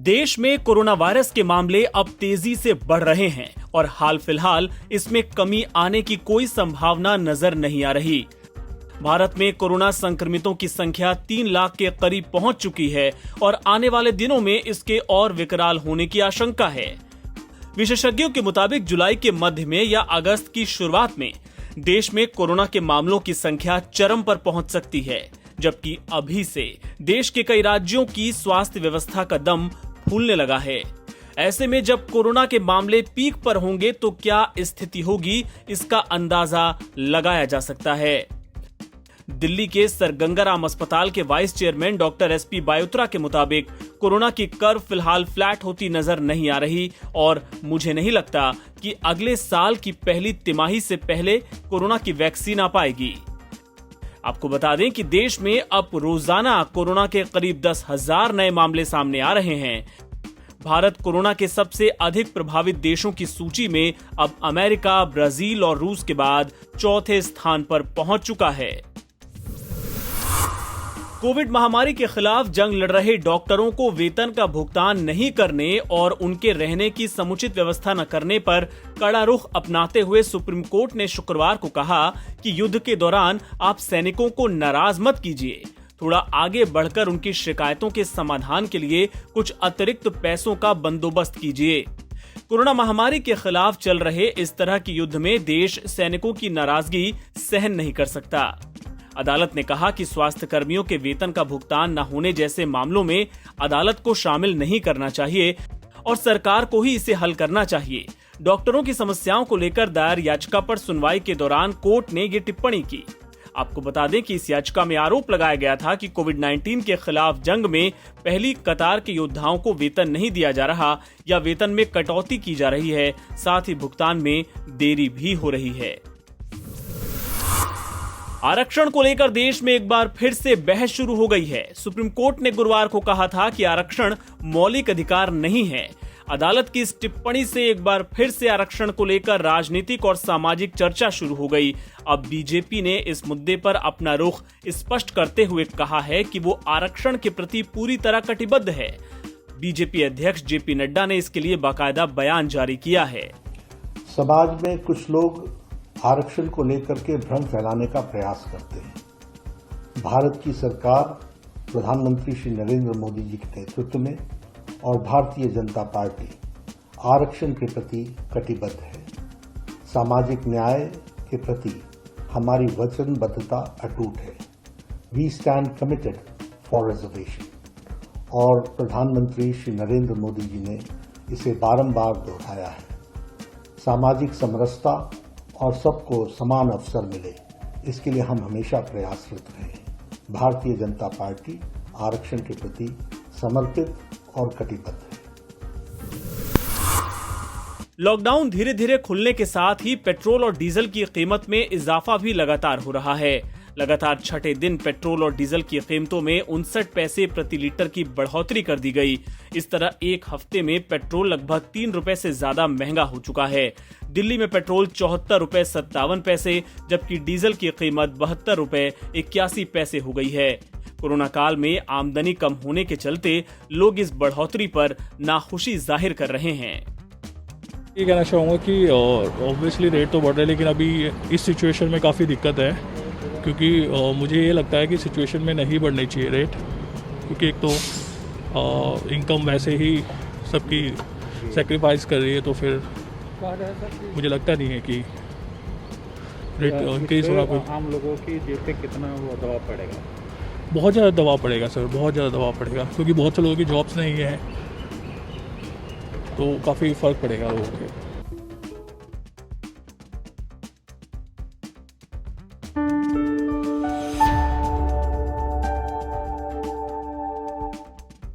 देश में corona virus के मामले अब तेजी से बढ़ रहे हैं और हाल फिलहाल इसमें कमी आने की कोई संभावना नजर नहीं आ रही। भारत में कोरोना संक्रमितों की संख्या 3 लाख के करीब पहुंच चुकी है और आने वाले दिनों में इसके और विकराल होने की आशंका है। विशेषज्ञों के मुताबिक जुलाई के मध्य में या अगस्त की शुरुआत में देश में कोरोना के मामलों की संख्या चरम पर पहुंच सकती है, जबकि अभी से देश के कई राज्यों की स्वास्थ्य व्यवस्था का दम फूलने लगा है। ऐसे में जब कोरोना के मामले पीक पर होंगे तो क्या स्थिति होगी, इसका अंदाजा लगाया जा सकता है। दिल्ली के सर गंगाराम अस्पताल के वाइस चेयरमैन डॉक्टर एसपी बायोत्रा के मुताबिक कोरोना की कर्व फिलहाल फ्लैट होती नजर नहीं आ रही और मुझे नहीं लगता कि अगले साल की पहली तिमाही से पहले कोरोना की वैक्सीन आ पाएगी। आपको बता दें कि देश में अब रोजाना कोरोना के करीब 10,000 नए मामले सामने आ रहे हैं। भारत कोरोना के सबसे अधिक प्रभावित देशों की सूची में अब अमेरिका, ब्राजील और रूस के बाद चौथे स्थान पर पहुंच चुका है। कोविड महामारी के खिलाफ जंग लड़ रहे डॉक्टरों को वेतन का भुगतान नहीं करने और उनके रहने की समुचित व्यवस्था न करने पर कड़ा रुख अपनाते हुए सुप्रीम कोर्ट ने शुक्रवार को कहा कि युद्ध के दौरान आप सैनिकों को नाराज मत कीजिए, थोड़ा आगे बढ़कर उनकी शिकायतों के समाधान के लिए कुछ अतिरिक्त पैसों का बंदोबस्त कीजिए। कोरोना महामारी के खिलाफ चल रहे इस तरह के युद्ध में देश सैनिकों की नाराजगी सहन नहीं कर सकता। अदालत ने कहा कि स्वास्थ्य कर्मियों के वेतन का भुगतान न होने जैसे मामलों में अदालत को शामिल नहीं करना चाहिए और सरकार को ही इसे हल करना चाहिए। डॉक्टरों की समस्याओं को लेकर दायर याचिका पर सुनवाई के दौरान कोर्ट ने ये टिप्पणी की। आपको बता दें कि इस याचिका में आरोप लगाया गया था कि कोविड-19 के खिलाफ जंग में पहली कतार के योद्धाओं को वेतन नहीं दिया जा रहा या वेतन में कटौती की जा रही है, साथ ही भुगतान में देरी भी हो रही है। आरक्षण को लेकर देश में एक बार फिर से बहस शुरू हो गई है। सुप्रीम कोर्ट ने गुरुवार को कहा था कि आरक्षण मौलिक अधिकार नहीं है। अदालत की इस टिप्पणी से एक बार फिर से आरक्षण को लेकर राजनीतिक और सामाजिक चर्चा शुरू हो गई। अब बीजेपी ने इस मुद्दे पर अपना रुख स्पष्ट करते हुए कहा है कि वो आरक्षण के प्रति पूरी तरह कटिबद्ध है। बीजेपी अध्यक्ष जेपी नड्डा ने इसके लिए बाकायदा बयान जारी किया है। समाज में कुछ लोग आरक्षण को लेकर के भ्रम फैलाने का प्रयास करते हैं। भारत की सरकार प्रधानमंत्री श्री नरेंद्र मोदी जी के नेतृत्व में और भारतीय जनता पार्टी आरक्षण के प्रति कटिबद्ध है। सामाजिक न्याय के प्रति हमारी वचनबद्धता अटूट है। We stand committed for reservation और प्रधानमंत्री श्री नरेंद्र मोदी जी ने इसे बारंबार दोहराया है। सामाजिक समरसता और सबको समान अवसर मिले, इसके लिए हम हमेशा प्रयासरत रहे। भारतीय जनता पार्टी आरक्षण के प्रति समर्पित और कटिबद्ध है। लॉकडाउन धीरे धीरे खुलने के साथ ही पेट्रोल और डीजल की कीमत में इजाफा भी लगातार हो रहा है। लगातार छठे दिन पेट्रोल और डीजल की कीमतों में 59 पैसे प्रति लीटर की बढ़ोतरी कर दी गई। इस तरह एक हफ्ते में पेट्रोल लगभग 3 रुपए से ज्यादा महंगा हो चुका है। दिल्ली में पेट्रोल 74 रुपए 57 पैसे जबकि डीजल की कीमत 72 रुपए 81 पैसे हो गई है। कोरोना काल में आमदनी कम होने के चलते लोग इस बढ़ोतरी पर नाखुशी जाहिर कर रहे हैं। ये कहना चाहूँगा कि ऑब्वियसली रेट तो बढ़ रहे हैं, लेकिन अभी इस सिचुएशन में काफ़ी दिक्कत है, क्योंकि मुझे ये लगता है कि सिचुएशन में नहीं बढ़नी चाहिए रेट, क्योंकि एक तो इनकम वैसे ही सबकी सेक्रीफाइस कर रही है, तो फिर मुझे लगता नहीं है कि रेट इंक्रीज होना कोई आम लोगों की जेब पे कितना वो दबाव पड़ेगा। बहुत ज़्यादा दबाव पड़ेगा सर, बहुत ज़्यादा दबाव पड़ेगा, क्योंकि बहुत से लोगों की जॉब्स नहीं है, तो काफ़ी फ़र्क पड़ेगा लोगों के।